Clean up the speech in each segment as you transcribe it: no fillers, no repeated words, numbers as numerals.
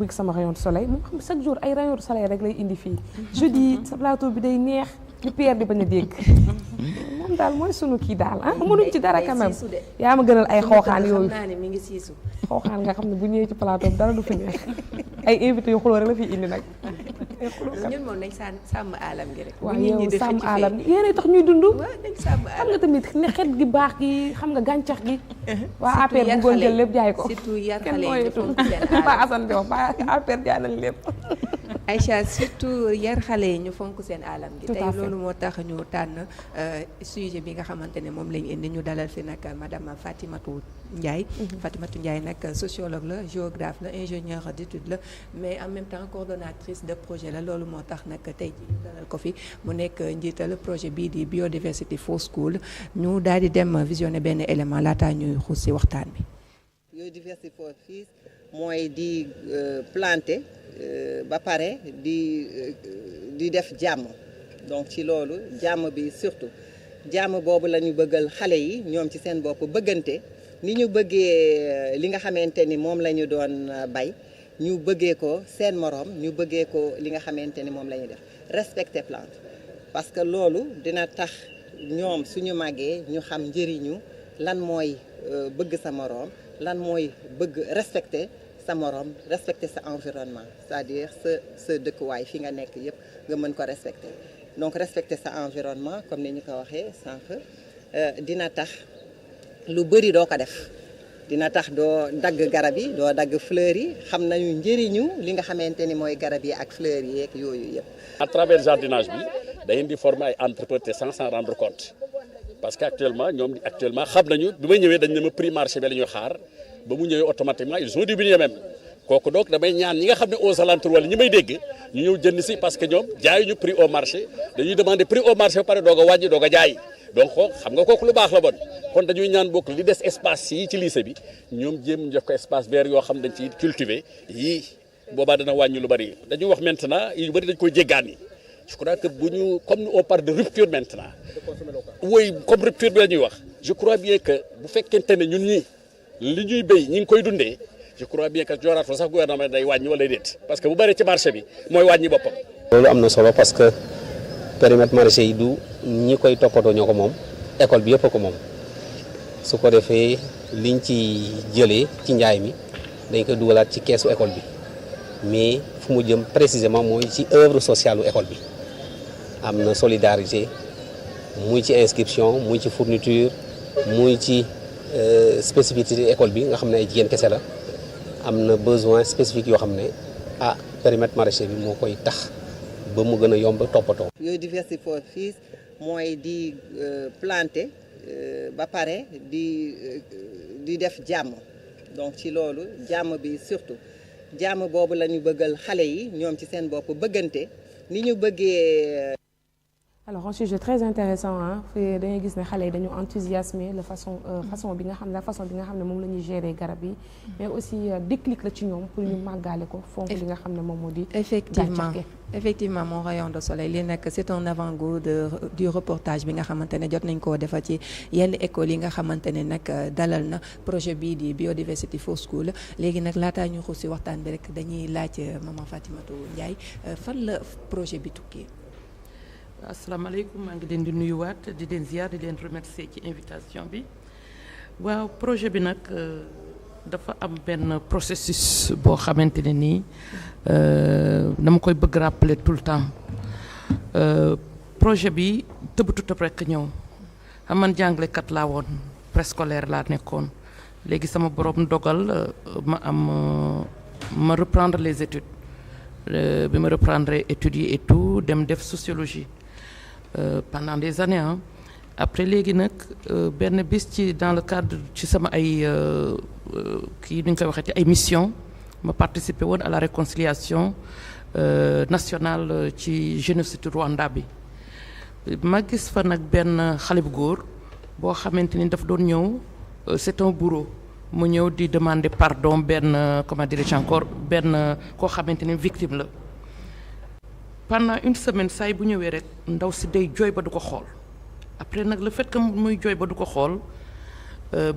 wig sama rayon de soleil moom xam chaque jour ay rayon de soleil rek lay indi fii jeudi sa plateau bi day neex li Pierre di bañ a dégg moom daal mooy sunu kii daal ah mënuñ ci dara quand même yaa ma gënal ay xooxaan yooyu xam naa ne mi ngi siisu xooxaan nga xam ne bu ñëwee ci plateau bi dara du fi neex ay invité yu xuloo rek la fiy indi nag ñun moom nañ sàmm alam gi rek waaw yow sàmm alam gi yéenay tax ñuy dund nañ sàmm xam nga tamit ne xet gi baax gi xam nga gàncax gi waa APR bëggoon jël lépp jaay ko surtout yar kenn xale yi ñu fonk seen ba alam Assane di wax ba APR jaay nañ lépp Aïcha surtout yar xale yi ñu fonk seen alam gi Tout tey à fait. loolu moo tax ñu tànn sujet bi nga xamante ne moom lañ indi ñu dalal fi nag madame Fatimatou Ndiaye Fatimatou Ndiaye nag sociologue la géographe la ingénieur d'études la mais en même temps coordonnatrice de projet la loolu moo tax nag tey ji ñu dalal ko fi mu nekk njiital projet bii di Biodiversity for School ñu daal di dem visionner benn élément laataa ñuy xuus si waxtaan bi. Biodiversity for Peace mooy di planter ba pare di def jàmm donc ci loolu jàmm bi surtout jàmm boobu la ñu bëggal xale yi ñoom ci seen bopp bëggante ni ñu bëggee li nga xamante ni moom la ñu doon bay ñu bëggee ko seen moroom ñu bëggee ko li nga xamante ni moom la ñuy def respecter plante parce que loolu dina tax ñoom suñu màggee ñu xam njëriñu lan mooy bëgg sa moroom lan mooy bëgg respecter sa moroom respecter sa environnement c'est-à-dire sa dëkkuwaay fi nga nekk yépp nga mën ko respecter donc respecter sa environnement comme ni ñu ko waxee sànq dina tax lu bari doo ko def dina tax doo dagg garab yi doo dagg fleurs yi xam nañu njëriñu li nga xamante ni mooy garab yi ak fleurs yi ak yooyu yépp à travers jardinage bi dañuy di former ay entrepreneurs sans s'en rendre compte parce que actuellement ñoom actuellement xam nañu bi ma ñëwee dañ ne ma prix marché bi la ñuy xaar ba mu ñëwee automatiquement ils ont diminué même kooku donc damay ñaan ñi nga xam ne aux alentours wala ñi may dégg ñu ñëw jënd si parce que ñoom jaayuñu prix au marché dañuy demander prix au marché ba pare doog a wàññi doog a jaay donc xam nga kooku lu baax la bon kon dañuy ñaan bokk li des espace yi ci lycée bi ñoom jéem ñu def ko espace vert yoo xam dañ ci cultiver yii boobaa dana wàññi lu bari dañuy wax maintenant yu bari dañ koy jéggaani je crois que bu ñu comme on parle de rupture maintenant oui comme rupture bi la ñuy wax je crois bien que bu fekkente ne ñun ñii li ñuy béy ñi ngi koy dundee je crois bien que jooraat fa sax gouvernement day wàññi wala déet parce que bu bëree ci marché bi mooy wàññi boppam. loolu am na solo parce que périmètre maraîcher yi du ñi koy toppatoo ñoo ko moom école bi yëpp a ko moom su ko defee liñ ci jëlee ci njaay mi dañ koy dugalaat ci keesu école bi mais fu mu jëm précisément mooy ci œuvre sociale u école bi am na solidarité muy ci inscription muy ci fourniture muy ci spécificité école bi nga xam ne ay jigéen kese la am na besoin spécifique yoo xam ne périmètre maraîcher bi moo koy tax ba mu gën a yomb toppatoo. Biodiversity for Peace mooy di planter ba pare di def jàmm donc ci loolu jàmm bi surtout jàmm boobu la ñu bëggal xale yi ñoom ci seen bopp bëggante ni ñu bëggee. alors un sujet très intéressant ah fii dañuy gis ne xale yi dañu enthousiasmé la façon bi nga xam ne moom la ñuy gérer garab yi mais aussi déclic la ci ñoom pour ñu màggaale ko fonk li nga xam ne moom moo di effectivement mon rayon de soleil li nekk c'est un avant-goût du reportage bi nga xamante ne jot nañ koo defar ci yenn écoles yi nga xamante ne nag dalal na projet bii di Biodiversity for School léegi nag laataa ñu xuus si waxtaan bi rek dañuy laaj maman Fatimatou Ndiaye fan la projet bi tukkee. asalaamaaleykum maa ngi leen di nuyuwaat di leen ziar di leen remercier ci invitation bi waaw projet bi nag dafa am benn processus boo xamante ne nii dama koy bëgg rappeler tout le temps projet bi tëbatu tëb rekk ñëw xam man jàngalekat laa woon préscolaire laa nekkoon léegi sama borom dogal ma reprendre les études bi ma reprendre études yi et tout dem def sociologie pendant des années après léegi nag benn bis ci dans le cadre ci sama ay kii ni ñu koy waxee ci ay mission ma participer woon à la réconciliation nationale ci génocide Rwanda bi ma gis fa nag benn xale bu góor boo xamante ni daf doon ñëw c'est un bourreau mu ñëw di demander pardon benn comment dirais-je encore benn koo xamante ni victime la pendant une semaine saa bu ñëwee rek ndaw si day jooy ba du ko xool après nag le fait que muy jooy ba du ko xool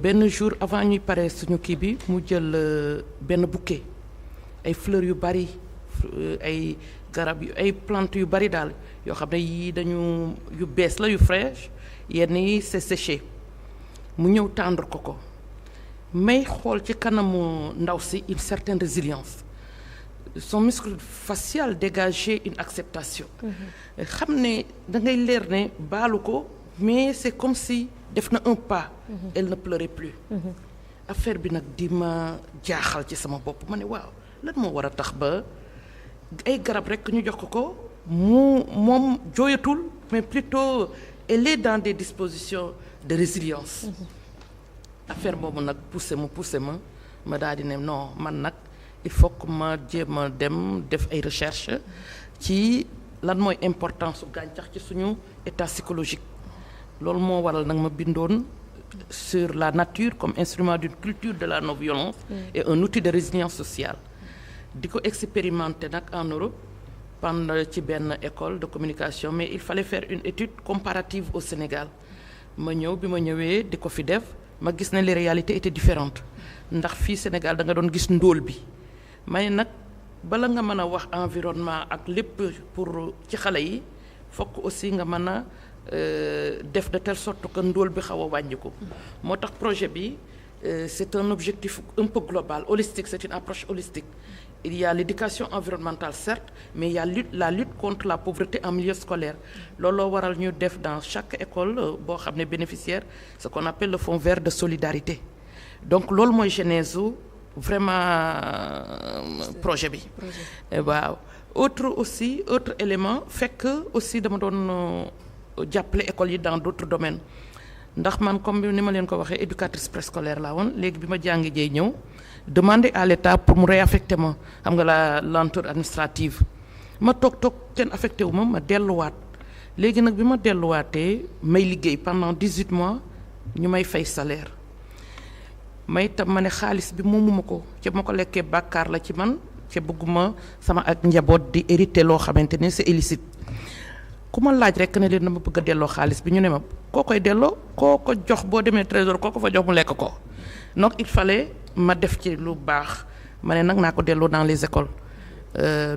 benn jour avant ñuy pare suñu kii bi mu jël benn bouquet ay fleurs yu bari ay garab yu ay plantes yu bari daal yoo xam ne yii dañu yu bees la yu fraîche yenn yi c'est séché mu ñëw tendre ko may xool ci kanamu ndaw si une certaine résilience son muscle facial dégageait une acceptation xam ne da ngay leer ne baalu ko mais c'est comme si def na un pas elle ne pleurait plus affaire bi nag di ma jaaxal ci sama bopp ma ne waaw lan moo war a tax ba ay garab rekk ñu jox ko moom jooyatul mais plutôt elle est dans des dispositions de résilience affaire boobu nag poussé ma daal di ne non man nag il faut que ma jéem a dem def ay recherche ci lan mooy importance su gàncax ci suñu état psychologique loolu moo waral nag ma bindoon sur la nature comme instrument d'une culture de la non-violence et un outil de résilience sociale di ko expérimenter nag en Europe pendant ci benn école de communication mais il fallait faire une étude comparative au Sénégal ma ñëw bi ma ñëwee di ko fi def ma gis ne les réalités étaient différentes ndax fii Sénégal da nga doon gis ndóol bi may nag bala nga mën a wax environnement ak lépp pour ci xale yi fokk aussi nga mën a def de telle sorte que ndóol bi xaw a wàññiku moo tax projet bi c'est un objectif un peu global holistique c'est une approche holistique il y a l'éducation environnementale certes mais il y a la lutte contre la pauvreté en milieu scolaire looloo waral ñu def dans chaque école boo xam ne bénéficiaire ce qu'on appelle le fonds vert de solidarité donc loolu mooy genèse vraiment projet bi waaw autre élément fekk aussi dama doon jàppale école yi dans d'autres domaines ndax man comme ni ma leen ko waxee éducatrice préscolaire laa woon léegi bi ma jàngi jey ñëw demander à l'État pour mu réaffecter ma xam nga la lenteur administrative ma toog kenn affecté wu ma delluwaat léegi nag bi ma delluwaatee may liggéey pendant 18 mois ñu may fay salaire may tam ma ne xaalis bi moomuma ko ca ma ko lekkee bàkkaar la ci man ca bëgguma sama ak njaboot di hériter loo xamante ne c'est illicite ku ma laaj rek ne leen dama bëgg a delloo xaalis bi ñu ne ma koo koy delloo koo ko jox boo demee trésor koo ko fa jox mu lekk ko donc il fallait ma def ci lu baax ma ne nag naa ko delloo dans les écoles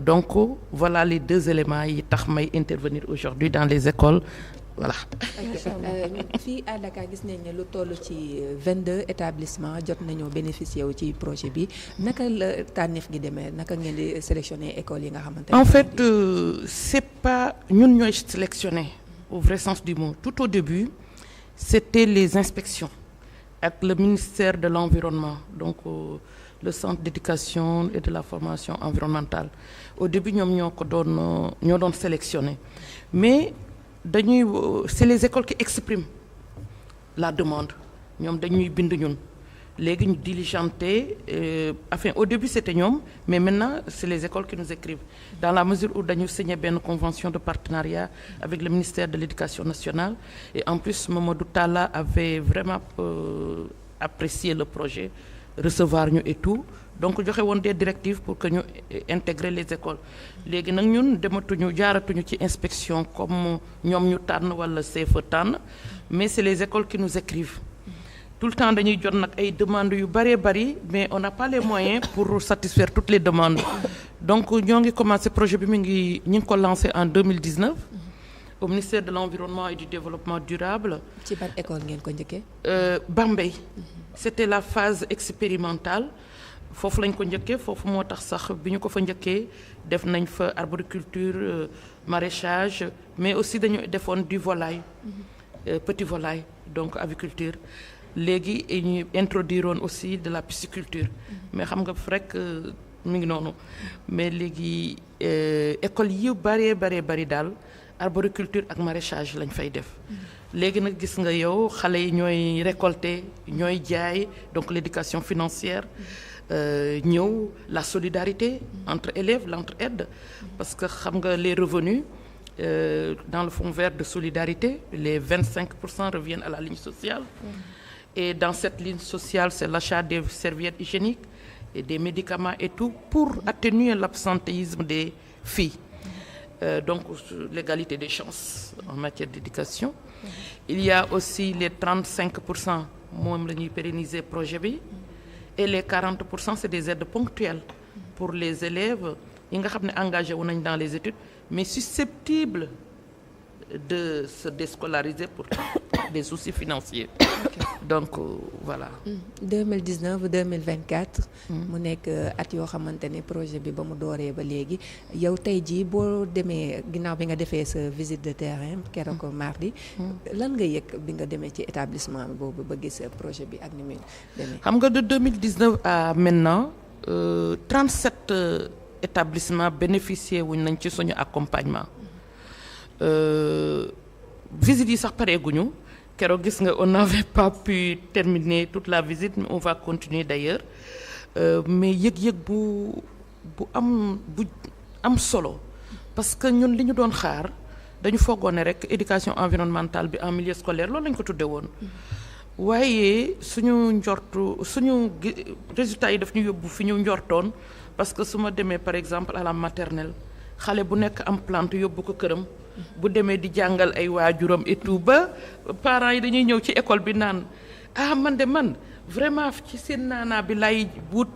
donc voilà les deux éléments yi tax may intervenir aujourd'hui dans les écoles voilà. fii à Dakar gis nañ ne lu toll ci 22 établissements jot nañoo bénéficier wu ci projet bi naka la tànneef gi demee naka ngeen di sélectionner écoles yi nga xamante ne. en fait c'est pas ñun ñooy sélectionner au vrai sens du mot tout au début c'était les inspections ak le ministère de l'environnement donc le centre d'éducation et de la formation environnementale au début ñoom ñoo doon sélectionner mais c'est les écoles qui expriment la demande ñoom dañuy bind ñun léegi ñu diligenté enfin au début c'était ñoom mais maintenant c'est les écoles qui nous écrivent dans la mesure où dañu signé benn convention de partenariat avec le ministère de l'éducation nationale et en plus Mamadou Talla avait vraiment apprécié le projet recevoir ñu et tout donc joxe woon des directives pour que ñu intégrer les écoles léegi nag ñun jaaratuñu ci inspection comme ñoom ñu tànn wala CFE tànn mais c'est les écoles qui nous écrivent tout le temps dañuy jot nag ay demandes yu bari mais on n'a pas les moyens pour satisfaire toutes les demandes donc ñoo ngi commencé projet bi ñi ngi ko lancé en 2019 au ministère de l'environnement et du développement durable. ci ban école ngeen ko njëkkee. Bambey. C'était la phase expérimentale foofu lañ ko njëkkee foofu moo tax sax bi ñu ko fa njëkkee def nañ fa arboriculture maraîchage mais aussi dañu defoon du volaille petit volaille donc aviculture léegi ñu introduiroon aussi de la pisciculture mais xam nga rek mi ngi noonu mais léegi école yu bari daal arboriculture ak maraîchage lañ fay def léegi nag gis nga yow xale yi ñooy récolter ñooy jaay donc l'éducation financière ñëw la solidarité entre élèves l'entraide parce que xam nga les revenus dans le fonds vert de solidarité les 25% reviennent à la ligne sociale et dans cette ligne sociale c'est l'achat des serviettes hygiéniques et des médicaments et tout pour atténuer l'absentéisme des filles donc l'égalité des chances en matière d'éducation il y a aussi les 35% moom la ñuy pérenniser projet bi et les 40% c'est des aides ponctuelles pour les élèves yi nga xam ne engagé wu nañ dans les études mais susceptibles de se déscolariser pour des soucis financiers. Donc voilà. 2019 2024. mu nekk at yoo xamante ne projet bi ba mu dooree ba léegi yow tey jii boo demee ginnaaw bi nga defee sa visite de terrain keroog mardi. lan nga yëg bi nga demee ci établissement boobu ba gis projet bi ak ni muy demee. xam nga de 2019 à maintenant 37 établissements bénéficié wuñ nañ ci suñu accompagnement. Visite yi sax pareeguñu keroog gis nga on n'avait pas pu terminer toute la visite mais on va continuer d'ailleurs mais yëg-yëg bu am solo parce que ñun li ñu doon xaar dañu foogoon ne rek éducation environnementale bi en milieu scolaire loolu lañ ko tudde woon waaye suñu résultats yi daf ñu yóbbu fi ñu njortoon parce que su ma demee par exemple à la maternelle xale bu nekk am plante yóbbu ko këram bu demee di jàngal ay waajuram et tout ba parents yi dañuy ñëw ci école bi naan man vraiment ci seen naanaa bi lay wut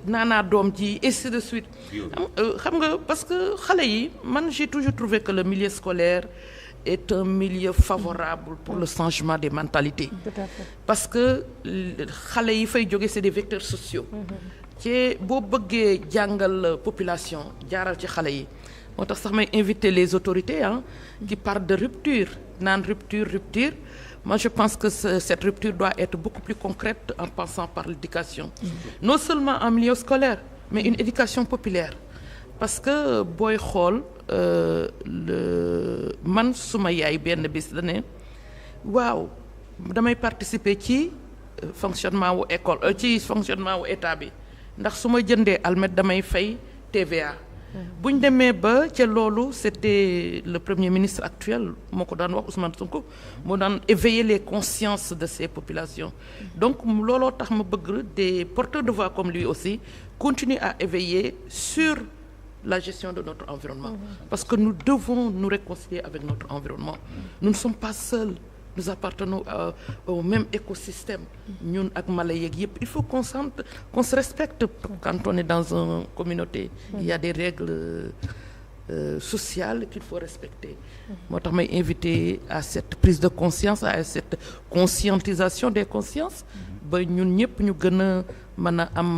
naanaa doom ji et ainsi de suite xam nga parce que xale yi man j'ai toujours trouvé que le milieu scolaire est un milieu favorable pour le changement des mentalités. Tout à fait. Parce que xale yi fay jóge c'est des vecteurs sociaux ci boo bëggee jàngal population jaaral ci xale yi moo tax sax may inviter les autorités qui parlent de rupture naan rupture moi je pense que cette rupture doit être beaucoup plus concrète en passant par l'éducation non seulement en milieu scolaire mais une éducation populaire parce que booy xool man suma yaay benn bis da ne waaw damay participer ci fonctionnement wu école ci fonctionnement wu état bi ndax su ma jëndee almet damay fay TVA bu ñu demee ba ca loolu c'était le premier ministre actuel moo ko daan wax Ousmane Sonko moo daan éveiller les consciences de ces populations donc looloo tax ma bëgg des porteurs de voix comme lui aussi continuer à éveiller sur la gestion de notre environnement parce que nous devons nous réconcilier avec notre environnement nous ne sommes pas seuls nous appartenons au même écosystème ñun ak mala yeeg yëpp il faut qu'on se respecte quand on est dans une communauté il y a des règles sociales qu'il faut respecter moo tax may inviter à cette prise de conscience à cette conscientisation des consciences ba ñun ñëpp ñu gën a mën a am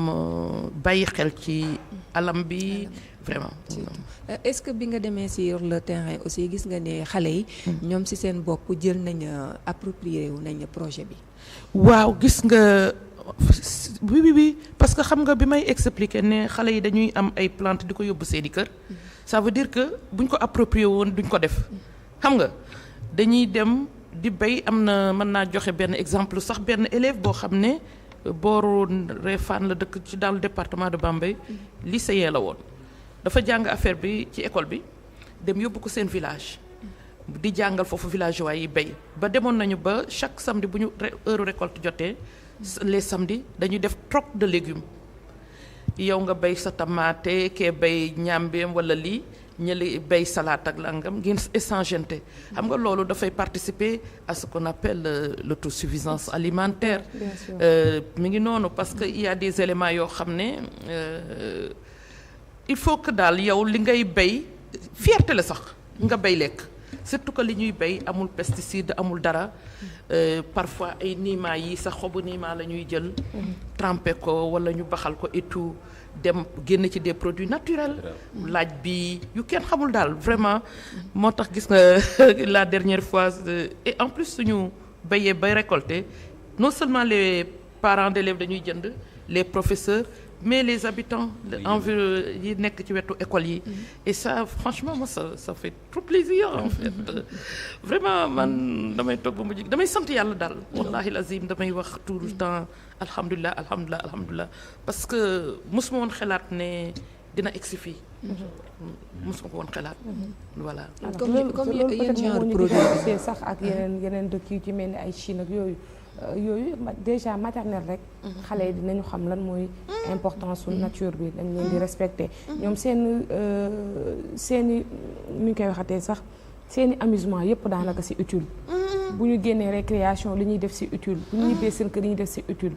bàyyi xel ci alam bi vraiment. Est-ce que bi nga demee sur le terrain aussi gis nga ne xale yi. ñoom ci seen bopp jël nañ approprié wu nañ projet bi. waaw gis nga oui parce que xam nga bi may expliquer ne xale yi dañuy am ay plantes di ko yóbbu seeni kër. ça veut dire que buñ ko approprié woon duñ ko def. xam nga dañuy dem di bay am na mën naa joxe benn exemple sax benn élève boo xam ne booru Réfane la dëkk ci dans le département de Bambey lycéen la woon. dafa jàng affaire bi ci école bi dem yóbbu ko seen village di jàngal foofu villageois yi béy ba demoon nañu ba chaque samedi bu ñu heure récolte jotee les samedis dañuy def troc de légumes yow nga béy sa tomate kee béy ñambeem wala lii ñëli béy salade ak langam ngeen échangeante xam nga loolu dafay participer à ce qu'on appelle l'autosuffisance alimentaire mi ngi noonu parce que il y a des éléments yoo xam ne il faut que daal yow li ngay béy fierté la sax nga béy lekk surtout que li ñuy béy amul pesticide amul dara parfois ay niimaa yi sax xobu niimaa la ñuy jël trempé ko wala ñu baxal ko et tout dem génn ci des produits naturels laaj bi yu kenn xamul daal vraiment moo tax gis nga la dernière fois et en plus suñu béyee bay récolter non seulement les parents d'élèves dañuy jënd les professeurs mais les habitants yi nekk ci wetu école yi et ça franchement moi ça fait trop plaisir en fait vraiment man damay toog ba mujj damay sant yàlla daal wallahi lazim damay wax tout le temps alhamdulilah parce que mosuma woon xalaat ne dina egsi fii mosuma ko woon xalaat voilà comme yenn genre produit sax ak yeneen dëkk yu ci mel ni ay Chine ak yooyu déjà maternelle rek xale yi dinañu xam lan mooy importance su nature bi dañ leen di respecter ñoom seeni nu ñu koy waxatee sax seeni amusement yëpp daanaka c'est utile bu ñu génnee récréation li ñuy def c'est utile bu ñu ñibbee seen kër li ñuy def c'est utile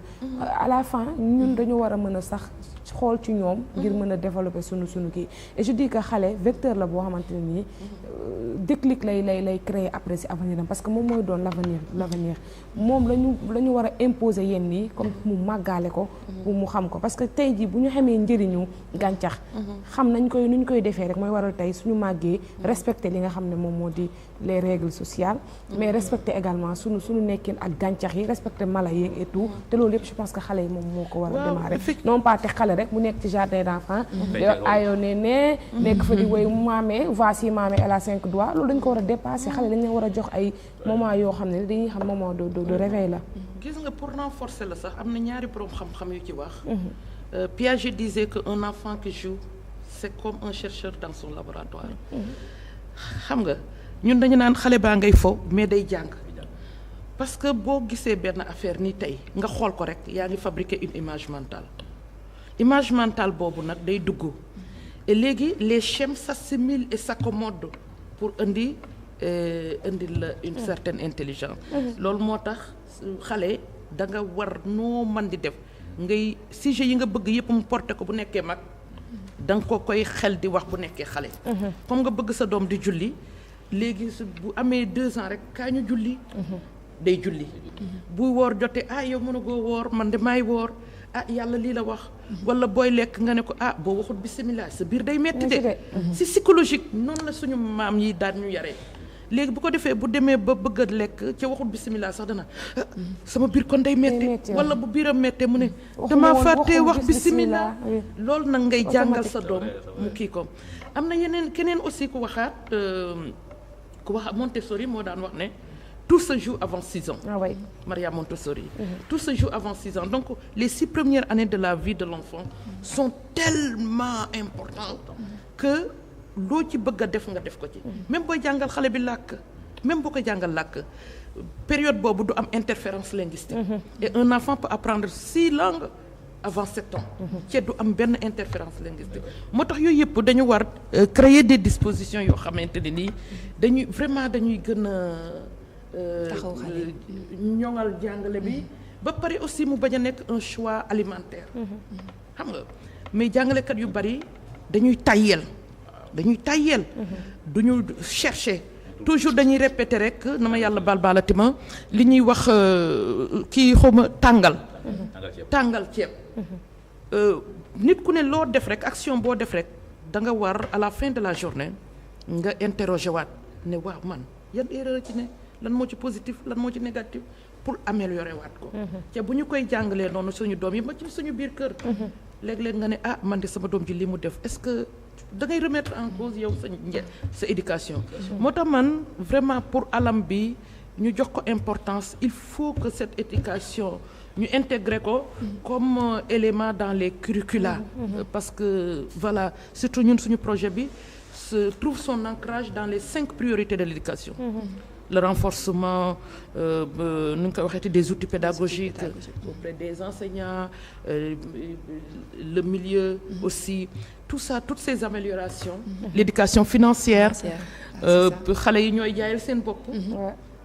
à la fin ñun dañu war a mën a sax xool ci ñoom ngir mën a développer sunu kii et je dis que xale vecteur la boo xamante ne nii déclic lay créer après ci avenir am parce que moom mooy doon l'avenir moom la ñu war a imposer yenn nii comme mu màggaale ko pour mu xam ko parce que tey jii bu ñu xamee njëriñu gàncax xam nu ñu koy defee rek mooy waral tey suñu màggee respecter li nga xam ne moom moo di les règles sociales mais respecter également suñu nekkin ak gàncax yi respecter mala yi et tout te loolu yëpp je pense que xale yi moom moo ko war a démarrer non pas te xale rek mu nekk ci jardin d'enfants ayoo ne nekk fa di woy maamee voici maamee elle a 5 doigts loolu dañ ko war a dépasser xale dañ leen war a jox ay moment yoo xam ne dañuy xam moment de réveil la gis nga pour renforcer la sax am na ñaari borom xam-xam yu ci wax Piaget disait que un enfant qui joue c'est comme un chercheur dans son laboratoire xam nga ñun dañu naan xale baa ngay fo mais day jàng parce que boo gisee benn affaire ni tey nga xool ko rek yaa ngi fabriquer une image mentale boobu nag day dugg et léegi les schèmes s'assimilent et s'accommodent pour indi la une certaine intelligence loolu moo tax xale da nga war noo man di def ngay sujet yi nga bëgg yëpp mu porté ko bu nekkee mag da nga ko koy xel di wax bu nekkee xale comme nga bëgg sa doom di julli léegi bu amee 2 ans rek kaa ñu julli day julli bu woor jotee yow mën a goo woor man de maay woor yàlla lii la wax wala booy lekk nga ne ko boo waxut bismillah sa biir day metti de c'est psychologique noonu la suñu maam yi daan ñu yaree léegi bu ko defee bu demee ba bëgg a lekk ca waxut bismillah sax dana sama biir kon day metti wala bu biiram mettee mu ne dama fàttee wax bismillah loolu nag ngay jàngal sa doom mu kii ko am na keneen aussi ku wax Montessori moo daan wax ne tout se joue avant 6 ans. Maria Montessori. Tout se joue avant 6 ans. Donc, les 6 premières années de la vie de l'enfant sont tellement importantes que loo ci bëgg a def nga def ko ci. Même booy jàngal xale bi làkk même boo ko jàngal làkk période boobu du am interférence linguistique. Et un enfant peut apprendre 6 langues avant 7 ans. ci du am benn interférence linguistique. moo tax yooyu yëpp dañu war créer des dispositions yoo xamante ne nii dañuy gën a taxaw xale ñoŋal jàngale bi ba pare aussi mu bañ a nekk un choix alimentaire xam nga mais jàngalekat yu bari dañuy tayyel duñu chercher toujours dañuy répéter rek na ma yàlla balbalati ma li ñuy wax kii xawma tàngal ceeb nit ku ne loo def rek action boo def rek da nga war à la fin de la journée nga interroger waat ne waaw man yan erreur ci ne lan moo ci positif lan moo ci négatif pour améliorer waat ko te bu ñu koy jàngalee noonu suñu doom yi ba ci suñu biir kër léeg-léeg nga ne man de sama doom ji li mu def est-ce que da ngay remettre en cause yow sa éducation moo tax man vraiment pour alam bi ñu jox ko importance il faut que cette éducation ñu intégrer ko comme élément dans les curricula parce que voilà surtout ñun suñu projet bi se trouve son ancrage dans les 5 priorités de l'éducation le renforcement nu nga koy waxeeti des outils pédagogiques auprès des enseignants le milieu aussi tout ça toutes ces améliorations l'éducation financière xale yi ñooy jaayal seen bopp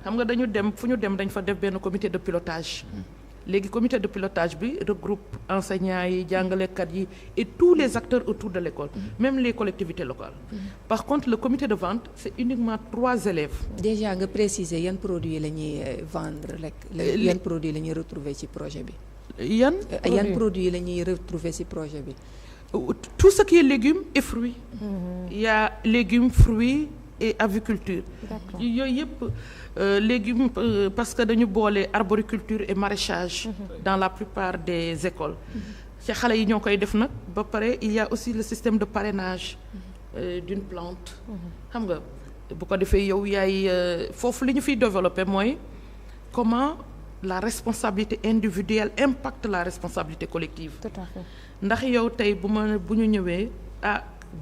xam nga dañu dem fu ñu dem dañ fa def benn comité de pilotage léegi comité de pilotage bi regroupe enseignants yi jàngalekat yi et tous les acteurs autour de l'école même les collectivités locales par contre le comité de vente c'est uniquement 3 élèves déjà nga préciser yan produits la ñuy vendre rek yan produits la ñuy retrouver ci projet bi yan produits la ñuy retrouver ci projet bi tout ce qui est légumes et fruits il y a légumes fruits et aviculture yooyu yëpp légumes parce que dañu boole arboriculture et maraîchage dans la plupart des écoles ci xale yi ñoo koy def nag ba pare il y a aussi le système de parrainage d'une plante xam nga bu ko defee yow yaay foofu li ñu fiy développer mooy comment la responsabilité individuelle impacte la responsabilité collective tout à fait ndax yow tey bu ñu ñëwee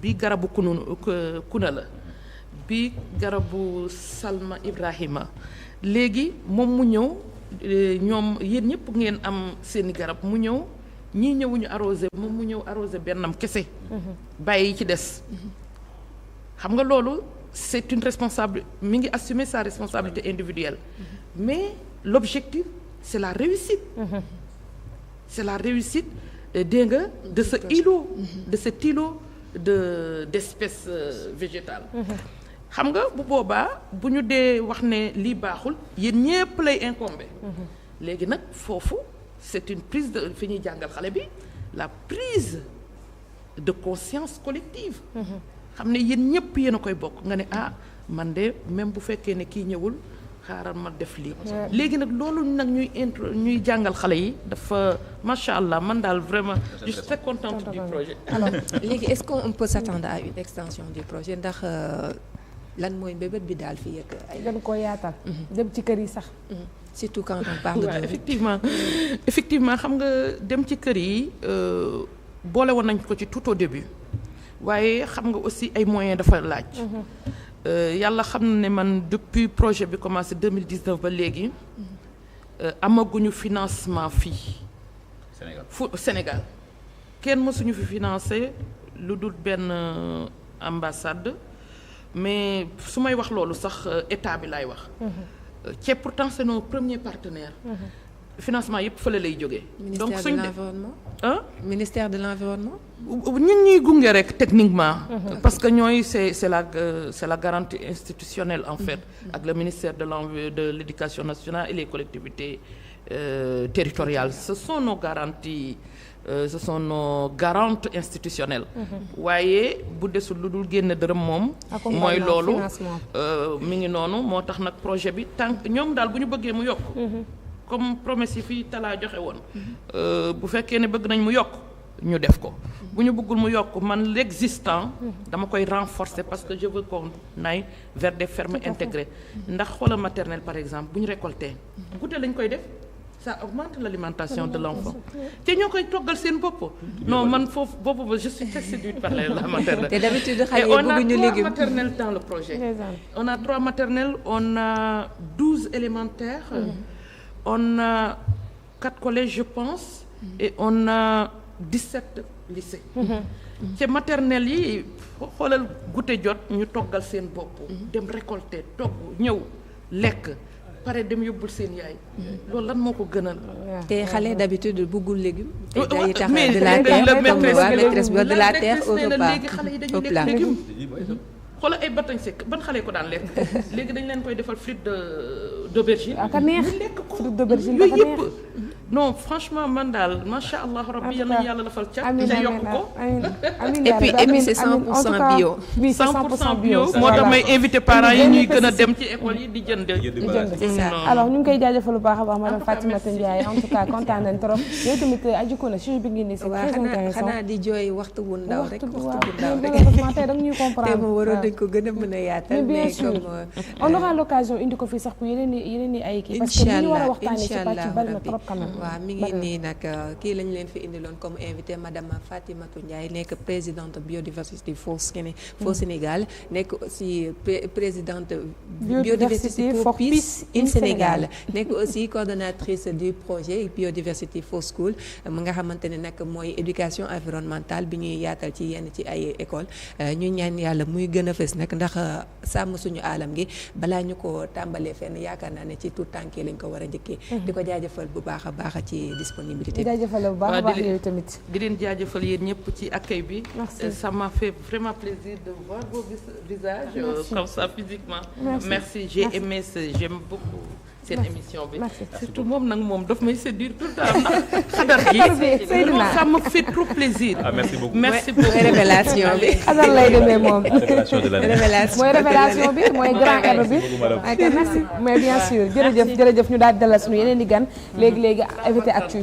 bi garabu kuna la bi garabu Salma Ibrahima léegi moom mu ñëw ñoom yéen ñëpp ngeen am seeni garab mu ñëw ñii ñëwuñu arrosé moom mu ñëw arrosé bennam kese bàyyi yi ci des xam nga loolu c'est une responsable mi ngi assumer sa responsabilité individuelle mais l'objectif c'est la réussite dégg nga de ce îlot de cet îlot d'espèces végétales. xam nga bu boobaa bu ñu dee wax ne lii baaxul yéen ñépp lay incombé. léegi nag foofu c'est une prise de fi ñuy jàngal xale bi la prise de conscience collective. xam ne yéen ñépp yéen a koy bokk nga ne man de même bu fekkee ne kii ñëwul xaaral ma def lii. léegi nag loolu nag ñuy jàngal xale yi dafa macha allah man daal vraiment je suis très contente du projet. alors léegi est-ce qu'on peut s'attendre à une extension du projet ndax lan mooy mbébét bi daal fii ak ay. gën koo yaatal. dem ci kër yi sax. surtout quand on parle de. effectivement xam nga dem ci kër yi boole woon nañ ko ci tout au début waaye xam nga aussi ay moyens dafa laaj. yàlla xam na ne man depuis projet bi commencé 2019 ba léegi amaguñu financement fii. Sénégal kenn mësuñu fi financé lu dul benn ambassade mais su may wax loolu sax état bi laay wax. ci pourtant c'est nos premiers partenaires. financement yëpp fële lay jógee. donc suñ ministère de l'environnement. ñun ñuy gunge rek techniquement. parce que ñooy c'est la garantie institutionnelle en fait. ak le ministère de l'éducation nationale et les collectivités territoriales ce sont nos garanties ce sont nos garantes institutionnelles. waaye bu desul lu dul génn dërëm moom. mooy loolu mi ngi noonu moo tax nag projet bi tant ñoom daal bu ñu bëggee mu yokk. comme promesse yi fii talaa joxe woon. bu fekkee ne bëgg nañ mu yokk ñu def ko. bu ñu bëggul mu yokk man l'existant dama koy renforcer parce que je veux qu'on aille vers des fermes intégrées. ndax xoolal maternelle par exemple bu ñu récolter. goûter lañ koy def ça augmente l'alimentation de l'enfant. te ñoo koy toggal seen bopp. non man foofu boobu je suis très séduite par la maternelle. te d'habitude xale yi bëgguñu légumes. on a 3 maternelles dans le projet. on a 3 maternelles on a 12 élémentaires. On a 4 collèges je pense et on a 17 lycées. ci maternelle yi xoolal goûter jot ñu toggal seen bopp. dem récolter togg ñëw lekk pare dem yóbbul seen yaay. loolu lan moo ko gënal. te xale d'habitude bëggul légumes. day tax de la terre maîtresse de la terre au repas. léegi xale yi dañuy lekk légumes. xoolal ay batañse ban xale ko daan lekk léegi dañ leen koy defal frite d'aubergine. ak a neex frite d'aubergine yooyu yëpp non franchement man daal macha allah rabbi yal na yàlla defal ca te yokk ko. et puis c'est 100% bio. 100% bio moo tax may invité parents yi ñuy gën a dem ci école yi di jënd. alors ñu ngi koy jaajëfal bu baax a baax madame Fatimata Ndiaye en tout cas kontaan nañ trop yow tamit ajiko na sujet bi ngeen ni c'est très intéressant. xanaa di jooy waxtu bu ndaw rek. tey da nga ñuy comprendre. dañ ko gën a mën a yaatal. bien sûr on aura l'occasion indi ko fii sax pour yeneen i ay kii. parce que li ñu war a waxtaanee c'est pas ci bari na trop quand même. waaw mi ngi nii nag kii lañ leen fi indiloon comme invité madame Fatimatou Ndiaye nekk présidente biodiversité for Sénégal nekk aussi présidente biodiversité for Peace in Sénégal nekk aussi coordonnatrice du projet biodiversité for school mu nga xamante ne nag mooy éducation environnementale bi ñuy yaatal ci yenn ci ay école ñu ñaan yàlla muy gën a fës nag ndax sàmm suñu aalam gi balaa ñu ko tàmbalee fenn yaakaar naa ne ci tout tànk lañ ko war a njëkkee. di ko jaajëfal bu baax a baax ci disponibilité bi. jaajëfal bu baax a baax yow tamit. di leen jaajëfal yéen ñëpp ci accueil bi. ça m'a fait vraiment plaisir de voir vos visages comme ça physiquement. merci j'ai aimé j'aime beaucoup cette émission bi. surtout moom nag moom daf may séduire tout le temps ndax xadar gi. ça me fait trop plaisir. merci beaucoup merci beaucoup. révélation bi. xadar lay demee moom. révélation de l'année. mooy révélation bi mooy grand R bi. merci mais bien sûr jërëjëf ñu daal di dalal suñu yeneen di gan léegi invité Actu.